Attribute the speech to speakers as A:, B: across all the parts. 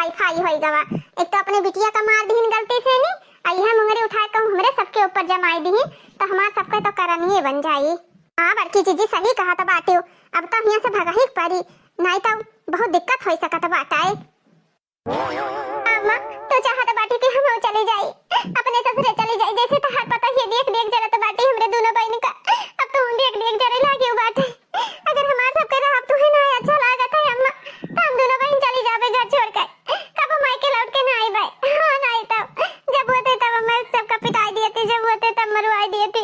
A: Hi fi होई गवा। एक तो अपने बिटिया का मार दीन गलती से नहीं, अइहा मुंगरी उठा के हमरे सबके ऊपर जमाई दीन तो हमार सबके तो करनिए बन जाई। हां बड़की जीजी सही कहा तो बाटे, अब तो यहां से भगा ही पड़ी, नहीं तो बहुत दिक्कत हो सकत बाटे। अम्मा तो चाहत बाटी कि हम चले जाई, अपने ससुरे चले जाई, जैसे तो हाथ पता ही देख देख जरा तो बाटी हमरे दोनों बहन का, अब तो हम देख देख जरा लागे बाटे। अगर हमार सबके रहा तो है ना अच्छा लागत है अम्मा, तो हम दोनों बहन चली जाबे घर छोड़ के, कब मायके लौट के ना आई भाई। हां नहीं तब जब होते तब मैं सबका पिटाई दिए थी, जब होते तब मरवाई दिए थी।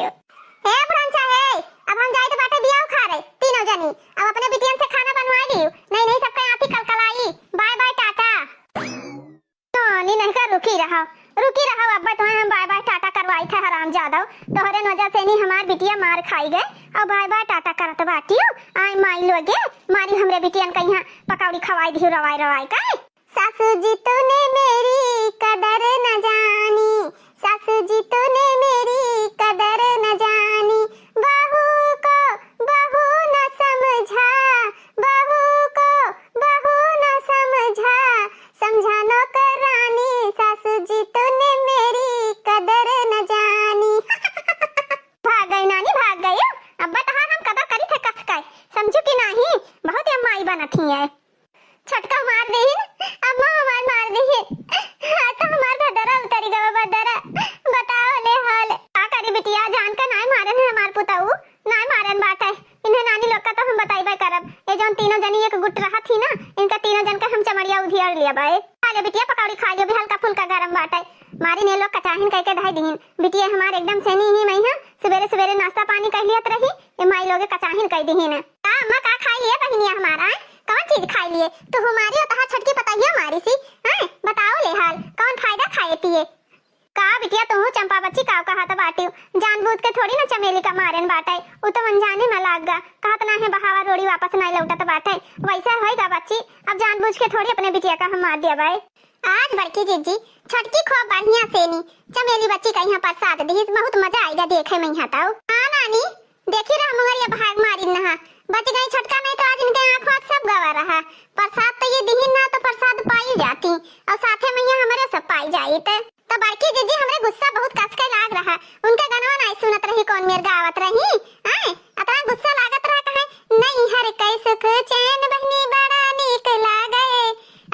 A: हे भ्रंचा है, अब हम जाए तो बाटे बियाह खा रहे तीनों जनी, अब अपने बिटियन से खाना बनवा लियो, नहीं नहीं सबका यहाँ ही कलकलाई। Bye bye tata. नहीं नहीं कर रुकी रहा अब्बा, तुम्हें हम बाय बाय टाटा करवाई थे हरामजादा, तोहरे वजह से नहीं हमार बिटिया मार खाई गए, अब बाय बाय टाटा करत बाटियो। आई माई लोगे मारी हमरे बिटियन का यहाँ पकौड़ी खवाई दी रवाई रवाई का। सासू जी तूने मेरी कदर न जानी, सासू जी तूने मेरी कदर न जानी, बहू को बहू न समझा, बहू को बहू न समझा, समझा नौकरानी, सासू जी तूने मेरी कदर न जानी। भाग गई नानी भाग गई, अब्बा तहां हम कदर करी थे कस काय, समझू कि नहीं बहुत अम्माई बनती है। छटका मार देहिन अम्मा, हमार मार देहिन, हां तो हमार भदरा उतरी गवा भदरा। बताओ ले हाल का करी बिटिया, जान का नाय मारन है हमार पुताऊ, नाय मारन बाटे इन्हें नानी लोग का तो हम बताइबे करब। ये जोन तीनों जनी एक गुट रहा थी ना, इनका तीनों जन का हम चमड़िया उधियार लिया बाए। खा ले बिटिया पकौड़ी खा लियो, भी हल्का फुल्का गरम बाटे, मारी ने लोग कचाहिन कह के धाई दीन। बिटिया हमार एकदम सेनी ही मैं हां सवेरे सवेरे नाश्ता पानी कर लियत रही, ये माई लोगे कचाहिन कह दीन। का अम्मा का खाई लिए बहनिया हमारा, कौन चीज खाई लिए तो हमारी तहा छटकी बताइए हमारी सी हैं, बताओ ले हाल कौन फायदा खाए पिए का। बिटिया तू चंपा बच्ची काव कहा था बाटी, जानबूझ के थोड़ी ना चमेली का मारन बाटे, उ तो अनजाने में लाग गा, कहत ना है बहावा रोड़ी वापस ना लौटत बाटे, वैसा होएगा बच्ची, अब जानबूझ के थोड़ी अपने बिटिया का हम मार दिया भाई। आज बड़की जीजी छटकी खूब बढ़िया सेनी चमेली बच्ची का यहाँ प्रसाद दी, बहुत मजा आएगा देखे में यहाँ ताऊ। हां नानी देखी रहा मुहरिया भाग मारी ना, बच गई छटका नहीं तो आज इनके आंख वाँख सब गवा रहा। प्रसाद तो ये दिहिन ना तो प्रसाद पाई जाती और साथे में यहाँ हमारे सब पाई जाई। तो बड़की जीजी हमरे गुस्सा बहुत कस के लाग रहा, उनका गनवा नहीं सुनत रही कौन मेर गावत रही हैं, अतना गुस्सा लागत रहा कहे नहीं हर कई सुख चैन बहनी बड़ा नीक लागे।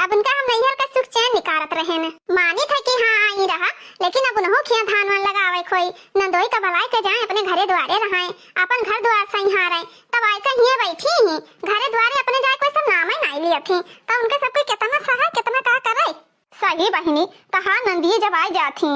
A: अब उनका हम नहीं हर का सुख चैन निकारत रहे न, मानी था कि हाँ आई रहा, लेकिन अब उन्हों खिया धान वन लगावे खोई नंदोई का भलाई के जाए अपने घरे द्वारे रहाए, अपन घर द्वार संहारे, तब आई का हिया बैठी ही घरे द्वारे अपने जाए कोई सब नाम ही नहीं लिया थी, तब उनके सब कोई कितना सहा कितना का करे। सही बहनी कहा नंदिये जब आई जाती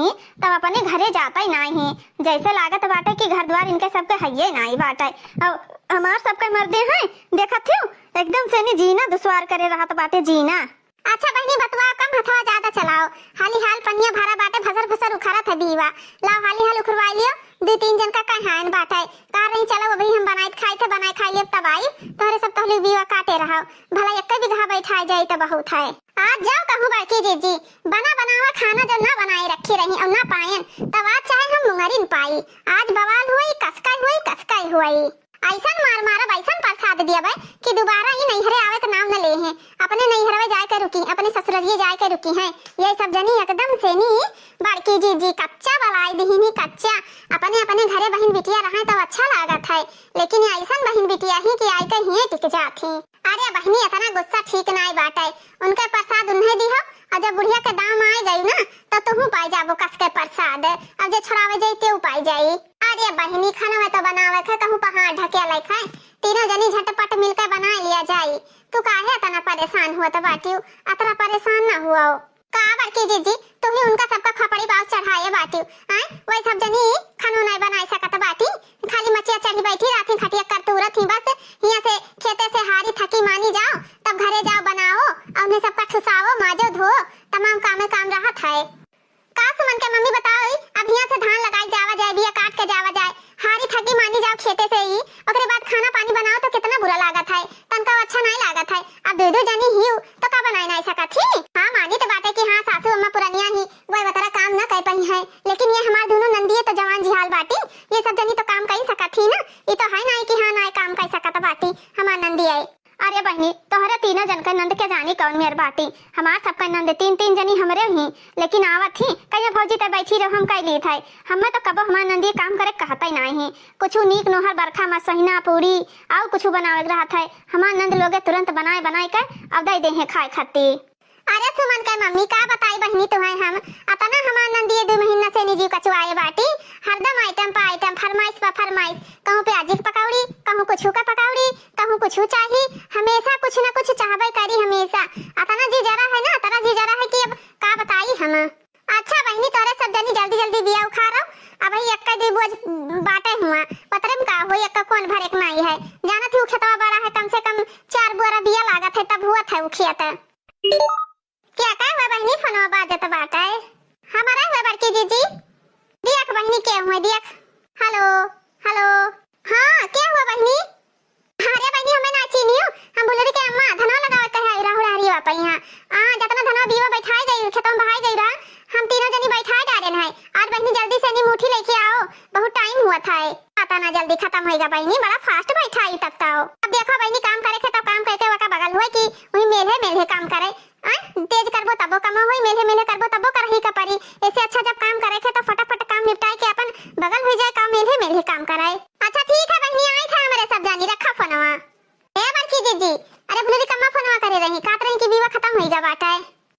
A: तब अपने घरे जाता ही नहीं, जैसे लागत बाटे कि घर द्वार इनके सबके हइये नहीं बाटे, अब हमार सबके मर्दे हैं देखत हो एकदम से नहीं जीना दुश्वार करे रहत बाटे जीना। अच्छा बहनी बतवा कम हथवा ज्यादा चलाओ, हाली हाल पनिया भरा बाटे भसर भसर उखरत है दीवा, लाओ हाली हाल उखरवाई लियो, दो तीन जन का कहान बाटे कार नहीं चलो अभी हम बनाई खाई थे बनाई खाई ले तब आई तोरे सब तहली बीवा काटे रहो, भला एक बिगहा बैठा जाए तो बहुत है। आज जाओ कहूँ बड़की जीजी बना बनावा खाना जो ना बनाए रखी रही और ना पायन तब आज चाहे हम मुंगरिन पाई, आज बवाल हुई कसकाई हुई ऐसा मार मारा ऐसा प्रसाद दिया भाई कि दोबारा ये नैहरे आवे का नाम न ले हैं, अपने नैहरवे जाए के रुकी अपने ससुरलिये जाए के रुकी हैं, ये सब जनी एकदम से नहीं बड़की जीजी कच्चा बलाई दीनी कच्चा, अपने अपने घरे बहन बिटिया रहा तो अच्छा लागत है, लेकिन ऐसा बहन बिटिया ही कि आई के ही टिक जाती। अरे बहनी इतना गुस्सा ठीक ना बाटे, उनके प्रसाद उन्हें दी हो और जब बुढ़िया के दाम आ गई ना तो तुम पाई जाबो कस के प्रसाद, अब जो छुड़ावे जाई ते पाई जाई। अरे बहनी खाना में तो बनावे के कहूँ पहाड़ ढके लायक है, तीनों जनी झटपट मिलकर बना लिया जाई, तू काहे इतना परेशान हुआ तो बाटी, अतना परेशान ना हुआ का बड़की जीजी तुम ही उनका सबका खपड़ी पाव चढ़ाए बाटी हैं, वही सब जनी खानो नहीं बनाई सकत बाटी, खाली मचिया चढ़ी बैठी राती खटिया कर तुरत ही बस हिया से खेते से हारी थकी मानी जाओ तब घरे जाओ बनाओ और उन्हें सबका ठुसाओ माजो धो तमाम काम रहत है। का सुमन के मम्मी बताओ अब हिया से धान लगाई जावा जाए बिया काट के जावा जाए, हारी थकी मानी जाओ खेते से ही ओकरे बाद खाना पानी बनाओ तो कितना बुरा लागत है, तनका अच्छा नहीं लागत है, अब दो जनी ही तो का बनाई नहीं सकत थी। हां मानी तो बात है कि हां सासू अम्मा पुरानिया ही वही बतरा काम न कर पाई है, लेकिन ये हमार दोनों नंदिये तो जवान जिहाल बाटी, ये सब जनी तो काम कर सकत थी ना, ये तो है नहीं कि हां ना काम कर सकत बाटी हमार नंदी है। अरे बहनी तोहरा तीनों जन के नंद के जानी कौन मेर बाटी, हमार सब आपका नंद 3 जनी हमरे ही लेकिन आवत ही कहिया भौजी त बैठी रहो हम कह ली थे हम तो कबो हमार नंदी काम करे कहता ही नहीं कुछ नीक नोहर बरखा में सहिना पूरी और कुछ बनावे रहा था हमार नंद लोगे तुरंत बनाए बनाए के अब दे दे खाए खाती। अरे सुमन का मम्मी का बताई बहनी तुम्हें हम अतना हमार नंदी 2 महीना से निजी कचवाए बाटी हरदम आइटम पर आइटम फरमाइश पर फरमाइश कहूं प्याजी की पकौड़ी कहूं कुछ का पकौड़ी कहूं कुछ चाहिए हमेशा कुछ ना कुछ चाहबे करी हमेशा अतना जी जरा है ना अतना जी जरा है कि अब का बताई हम। अच्छा बहनी तोरे सब जनी जल्दी जल्दी बिया उखा रहो अब ही एक दी बोझ बाटे हुआ पतरम का हो एक कौन भर एक माई है जाना थी खेतवा बड़ा है कम से कम 4 बोरा बिया लागत है तब हुआ था उखियाता क्या का हुआ बहनी फोनवा बाजत बाटे हमारा हुआ बड़की जीजी देख बहनी के हुआ देख हेलो हेलो हां क्या हुआ बहनी अरे बहनी हमें ना चीनियो हम बोले के अम्मा धनवा लगावे कहे राहुल हरिया पे यहां जतना धनवा बीवा बैठाई गई खेतों में बहाई गई रहा हम तीनों जनी बैठा डाले हैं आज बहनी जल्दी से नी मुट्ठी लेके आओ बहुत टाइम हुआ था पता ना जल्दी खत्म होएगा बहनी बड़ा फास्ट बैठाई तब तो अब देखो बहनी काम करे के तब काम करके वका बगल हुए कि वही मेले मेले काम करे तेज करबो तबो कम होई मेले मेले करबो तबो करही का परी ऐसे अच्छा जब काम करे के तो फटाफट काम निपटाए के अपन बगल हो जाए काम मेले मेले काम कराए। अच्छा ठीक है बहनी आई था हमारे सब जानी रखा फोनवा ए बड़की जीजी अरे भुलरी कम्मा फोनवा करे रही कात रही की बीवा खत्म होई जा बाटे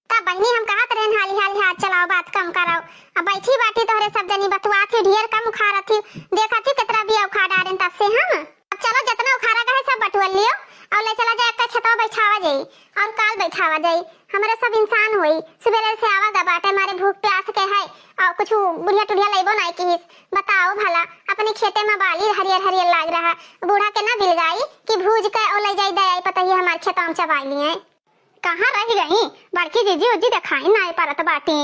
A: तब बहनी हम कहत रहन हाली हाली हाथ चलाओ बात कम कराओ अब बैठी बाटी तोहरे सब जनी बतवा थी ढेर कम उखाड़ा थी देखा थी कितना बिया उखाड़ा रहे तब से हम अब चलो जितना उखाड़ा गए सब बटुअल लियो और ले चला जाए एक खेतवा बैठावा जाई और काल बैठावा जाई हमारे सब इंसान होई सवेरे से आवा गा बाटे मारे भूख प्यास के है और कुछ बुढ़िया टुढ़िया लेबो नहीं की बताओ भला अपने खेते में बाली हरियर हरियर लाग रहा बूढ़ा के ना बिल गई कि भूज के ओ ले जाई दई पता ही हमारे खेतों में चबाई लिए कहां रह गई बड़की जीजी उजी दिखाई ना परत बाटी।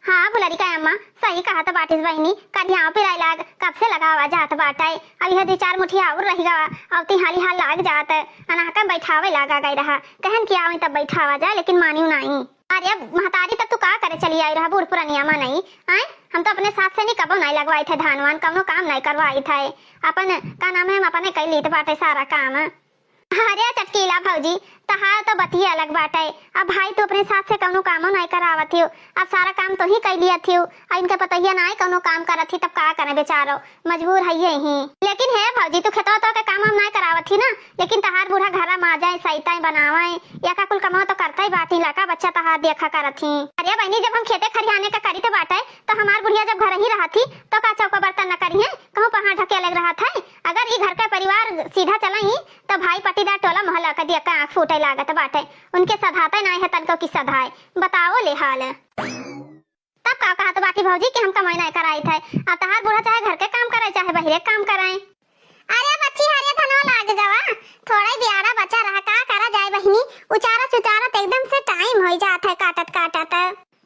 A: हाँ बुलरी का अम्मा सही कहा था बाटिस बहनी कल यहाँ पे राय लाग कब से लगा हुआ जात बाटा है अब यह 2-4 मुठिया और रहेगा अब ती हाली हाल लाग जात है अनाका बैठावे लगा गई रहा कहन किया हुई तब बैठावा जाए लेकिन मानियो नहीं अरे महतारी तब तू का करे चली आई रहा बूढ़ पुरानिया में नहीं आए हम तो अपने साथ से नहीं कबो नहीं लगवाए थे धानवान कमो काम नहीं करवाई थे अपन का नाम है हम अपने कई लीत बाटे सारा काम। अरे चटकीला भौजी तहार तो बतिया अलग बाटे अब भाई तो अपने साथ से कौनो कामो नहीं करावत हियो अब सारा काम तो ही कर लिया थियो अब इनके पतैया नहीं कौनो काम करत थी तब का करे बेचारो मजबूर है ही लेकिन है भौजी तू खेतवा तो के काम हम नहीं करावत थी ना लेकिन तहार बूढ़ा घरा में आ जाए सईताई बनावे या का कुल कमाओ तो करता ही बाटी लका बच्चा तहार देखा करत थी। अरे बहनी जब हम खेते खरियाने का करी थे बाटे तो हमार बुढ़िया जब घर ही रहा थी तो का चौका बर्तन न करी है कहूं पहाड़ ढके लग रहा था अगर ये घर का परिवार सीधा चला ही तो भाई पटीदार टोला मोहल्ला का दिया का आंख फूटे लागत बाटे उनके सधाते नहीं है तनको की सधाए बताओ ले हाल तब का कहा तो बाकी भौजी कि हम कमाई नहीं कराई थे अब तहार बूढ़ा चाहे घर के काम करे चाहे बहिरे काम कराए। अरे बच्ची हरिया धनवा लाग जावा थोड़ा ही बियारा बचा रहा का करा जाए बहनी उचारा चुचारा तो एकदम से टाइम हो जाता है काटत काटत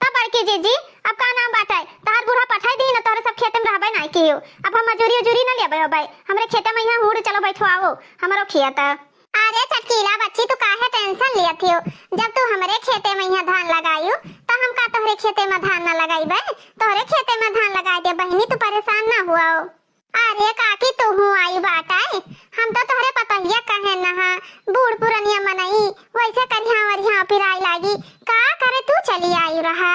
A: तब बड़की जीजी अब का नाम बाटे तहार बूढ़ा पठाई दी ना तोरे सब खेते में रहबे नहीं कियो अब हम मजूरी उजूरी न लेबे होबे हमरे खेते में यहां मुड़ चलो बैठवाओ हमरो खियाता। अरे चटकीला बच्ची तू काहे टेंशन लियत हो जब तू हमरे खेते में यहाँ धान लगायू तो हम का तोहरे खेते में धान न लगाईबे तोहरे खेते में धान लगाई दे बहनी तू परेशान ना हुआ। अरे काकी तू हूँ आई बाटाए हम तो तोहरे पतंगिया कहे नहा बूढ़ पुरनिया मनई वैसे करिया वरिया पिराई लागी का करे तू चली आई रहा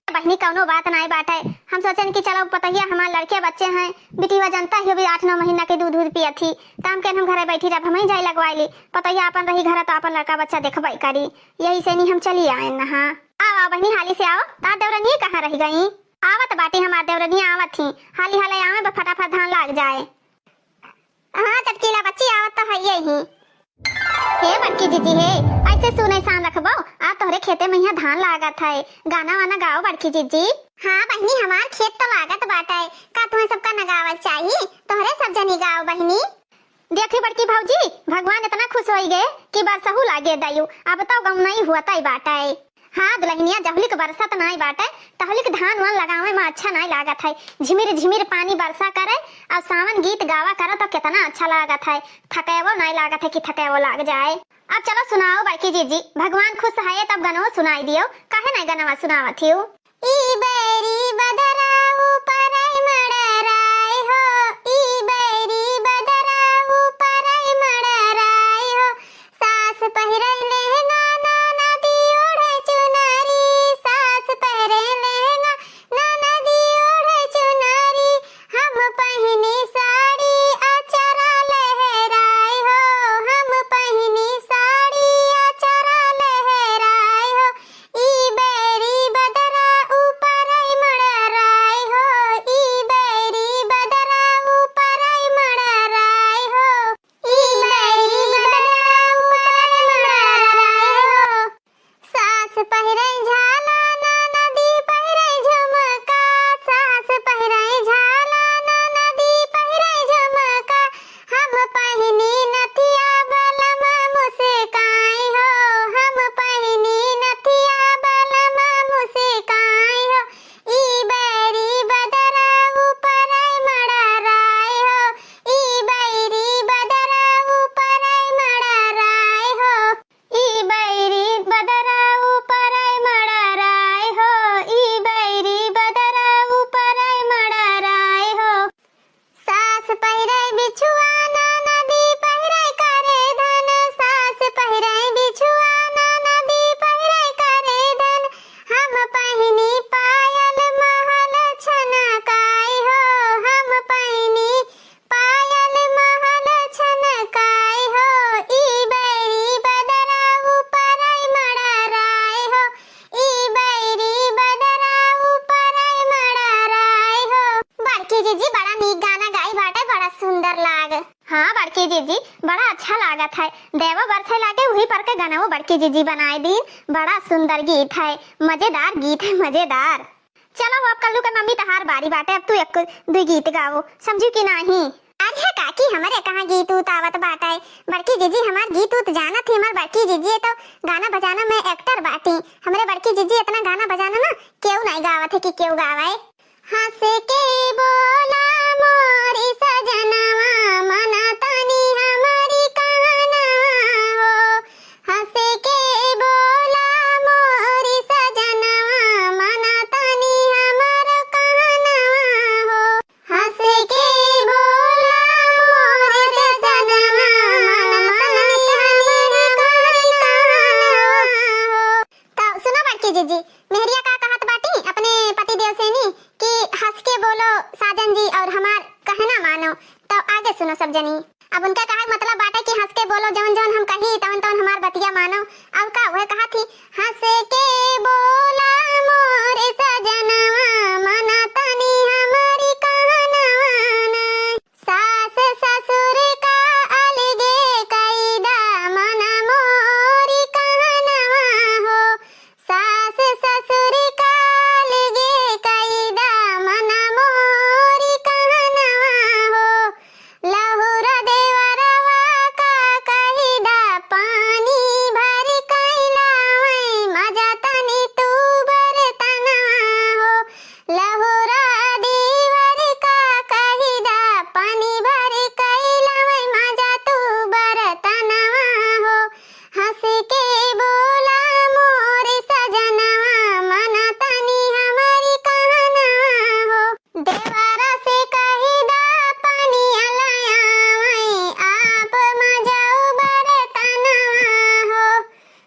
A: बहनी कौनो बात नहीं बाटे हम सोचन कि चलो पतैया हमारे लड़के बच्चे हैं बिटिया जनता ही भी 8-9 महीना के दूध पिया थी काम के हम घरे बैठी जब हम जाए लगवाई पतैया अपन रही घर तो अपन लड़का बच्चा देखबई करी यही से नहीं हम चली आए नहा आओ बहनी हाली से आओ तार देवरनी कहाँ रह गई आवत बाटी हमार देवरनी आवत थी हाली हाली आवे फटाफट धान लाग जाए। हाँ चटकीला बच्ची आवत तो है यही हे बड़की दीदी हे ऐसे सुने सान रखबो आ तोहरे खेते में यहाँ धान लागत है गाना वाना गाओ बड़की दीदी। हाँ बहनी हमार खेत तो लागत बाटे का तुम्हें सबका नगावल चाहिए तोहरे सब जनी गाओ बहनी। देखी बड़की भौजी भगवान इतना खुश हो गए कि बरसहू लागे दयू अब तो गम नहीं हुआ तई बाटे। हाँ दुल्हनिया जहलिक बरसत नहीं बाटे तहलिक धान वान लगावे में अच्छा नहीं लागत है झिमिर झिमिर पानी बरसा करे और सावन गीत गावा करे तो कितना अच्छा लागत है थकेवो नहीं लागत है कि थकेवो लाग जाए। अब चलो सुनाओ बाकी जीजी भगवान खुश है तब गनवा सुनाई दियो काहे नहीं गनवा सुनावत हियो। ई बेरी बदरा ऊपर मड़राय हो ई बेरी बदरा ऊपर मड़राय हो सास पहिरले नाना नदी ओढ़े चुनरी बड़की जीजी बड़ा अच्छा लागत है। देवा बरसे लागे वही पर के गाना वो बड़की जीजी बनाए दिन। बड़ा सुंदर गीत है, मजेदार गीत है, मजेदार। चलो अब कल्लू का मम्मी तहार बारी बाटे, अब तू एक दो गीत गाओ, समझी कि नहीं? अरे काकी हमारे कहाँ गीत उत आवत बाटे। बड़की जीजी हमार गीत उत जाना थी। हमार बड़की जीजी तो गाना बजाना में एक्टर बाटी। हमारे बड़की जीजी इतना गाना बजाना ना क्यों नहीं गावत है कि क्यों गावाए। हंस के बोला मोरी सजनवा मना तनी हमारी कहना हो। हंस के बोला मोरी सजनवा मना तनी हमार कहना हो। हंस के बोला मोरी सजनवा मना तनी हमारी कहना हो। तो सुनो बड़की जीजी, मेहरिया का कहत बाटी अपने पति देव से नी कि हंस के बोलो साजन जी और हमार कहना मानो। तो आगे सुनो सब जनी। अब उनका कहा मतलब बाटे कि हंस के बोलो, जौन जौन हम कही तवन तवन हमार बतिया मानो। अब का वह कहा थी, हंस के बोला मोरे सजनवा मना तनी हमारी कहना माना। सास ससुर का अलगे कैदा मना मोरी कहना हो। सास ससुर का अलगे कैदा मना मोरी कहना हो। लहुरा देवरवा का कहिदा पानी भर कैलावै मजा तनी तू बरतना हो। लहुरा देवर का कहिदा पानी भर कैलावै मजा तू बरतना हो। हंस के बोला मोरे सजनवा मना तनी हमारी कहना हो। देवरा से कहिदा पानी अलायावै आप मजाऊ बरतना हो।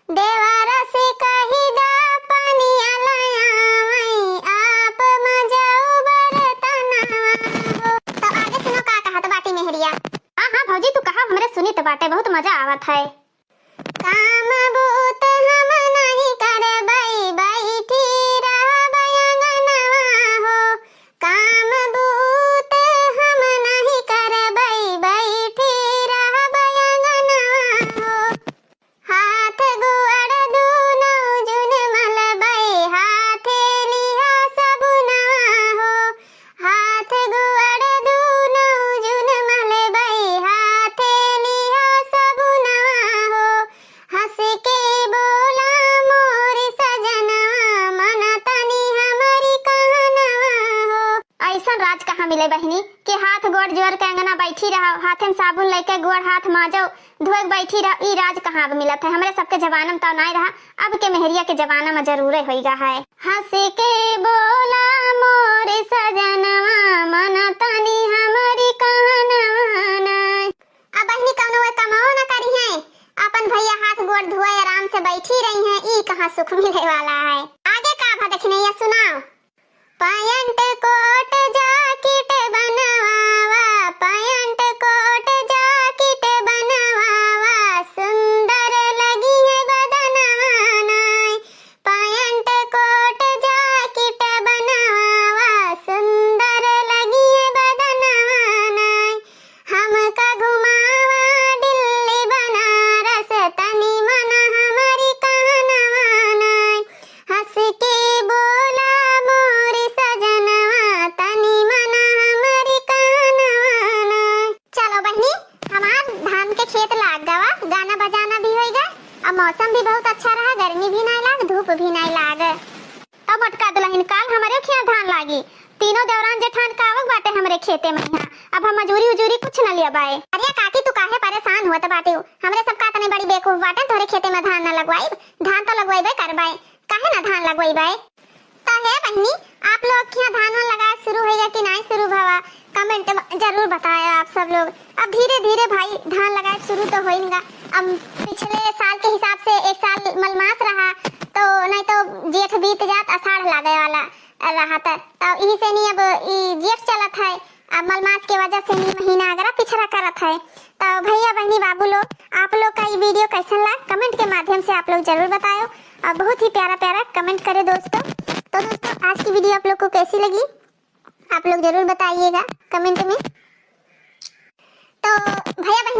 A: देवरा से कहिदा पानी अलायावै आप मजाऊ बरतना हो। तो आगे सुनो का कहत बाटी मेहरिया। हाँ भौजी तू कहा हमरे सुनी तो बाटे, बहुत मजा आवत है। काम बूत हम नहीं करबै बैठी रहबै अंगनवा हो। काम बूत हम नहीं करबै बैठी रहबै अंगनवा हो। हाथ गुअड़ दूनो जुन मलबै हाथे लिहा सबुनवा हो। हाथ गुअड़ दूनो जुन मलबै हाथे लिहा सबुनवा हो। हंस के बोला मोरी सजनवा मना तनी हमारी कहना हो। ऐसन राज कहाँ मिले बहिनी कि हाथ गोड़ जोड़ के अंगना बैठी रहो, हाथे में साबुन लेके गोड़ हाथ माजो धोए बैठी रहो। ई राज कहाँ अब मिलत है। हमरे सबके जमाना में तो नहीं रहा, अब के मेहरिया के जमाना में जरूर होइगा है। हंस के बोला मोरे सजनवा मना तनी हमारी कहना माना। अब बहिनी कौनो कमाओ न करी है, अपन भैया हाथ गोड़ धोए आराम से बैठी रही हैं। ई कहाँ सुख मिले वाला है। आगे का भा देखने ये सुनाओ। पैंट कोट जैकेट बनवावा पैंट कोट जैकेट बनवावा सुंदर लगी है बदनवा नाय। पैंट कोट जैकेट बनवावा सुंदर लगी है बदनवा नाय। हमका घुमावा दिल्ली बनारस तनी मना हमारी कहना नाय। हंस के बोला मोरी सजनवा तनी मना हमारी कहना नाय। चलो बहनी हमार धान के खेत लाग गवा, गाना बजाना भी होइगा। अब मौसम भी बहुत अच्छा रहा, गर्मी भी नहीं लाग धूप भी नहीं लाग। अब मटका दुल्हन काल हमारे खेत धान लागी। तीनों देवरान जेठान कावक बाटे हमरे खेते में यहाँ। अब हम मजूरी उजूरी कुछ न लिया बाए। अरे काकी तू काहे परेशान होत बाटे हो? हमरे सब का तने बड़ी बेवकूफ बाटे तोरे खेते में धान न लगवाई। धान तो लगवाइबे करबाए, काहे ना धान लगवाइबे। तो है बहनी आप लोग के यहाँ धान लगा शुरू होएगा कि नहीं शुरू भवा, कमेंट जरूर बताया आप सब लोग। अब धीरे धीरे भाई धान लगाए शुरू तो होइगा। अब पिछले साल के हिसाब से एक साल मलमास रहा, तो नहीं तो जेठ बीत जात आषाढ़ लागे वाला रहा था। तो यही से नहीं अब जेठ चलत है, अब मलमास के वजह से महीना अगर पिछड़ा करत है। तो भैया बहनी बाबू लोग आप लोग का ये वीडियो कैसा लगा कमेंट के माध्यम से आप लोग जरूर बताओ। और बहुत ही प्यारा प्यारा कमेंट करे दोस्तों। तो दोस्तों आज की वीडियो आप लोग को कैसी लगी आप लोग जरूर बताइएगा कमेंट में। तो भैया बहनी